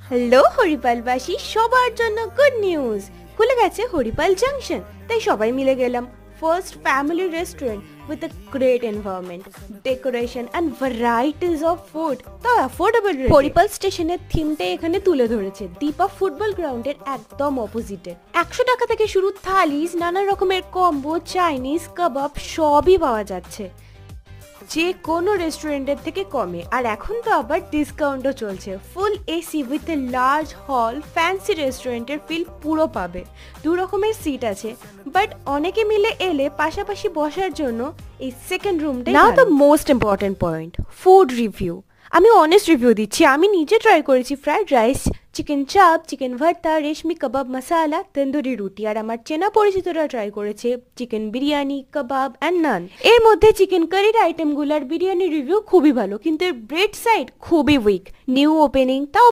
Hello হরিপালবাসী, সবার জন্য good news. খুলে গেছে হরিপাল জাংশন, তাই সবাই মিলে গেলাম। First family restaurant with a great environment, decoration and varieties of food, তো অ্যাফোর্ডেবল রেটে। হরিপাল স্টেশনের থিমটাই এখানে তুলে ধরেছে। দীপা ফুটবল গ্রাউন্ডের একদম অপোজিটে 100 টাকা থেকে শুরু থালিজ, নানা রকমের কম্বো, চাইনিজ, কাবাব সবই পাওয়া যাচ্ছে যে কোনো রেস্টুরেন্টের থেকে কমে। আর এখন তো আবার ডিসকাউন্টও চলছে। ফুল এসি উইথ এ লার্জ হল, ফ্যান্সি রেস্টুরেন্টের ফিল পুরো পাবে। 2 রকমের সিট আছে, বাট অনেকে মিলে এলে পাশাপাশি বসার জন্য এই সেকেন্ড রুমটাই। Now the most important point, food review. আমি অনেস্ট রিভিউ দিচ্ছি। আমি নিজে ট্রাই করেছি fried rice, chicken chaap, chicken bharta, reshmi kebab masala, tandoori রুটি। আর আমার চেনা পরিচিতরা ট্রাই করেছে চিকেন বিরিয়ানি, কাবাব অ্যান্ড নান। এর মধ্যে চিকেন কারির আইটেমগুলোর বিরিয়ানি রিভিউ খুবই ভালো, কিন্তু এর ব্রেড সাইড খুবই উইক। নিউ ওপেনিং, তাও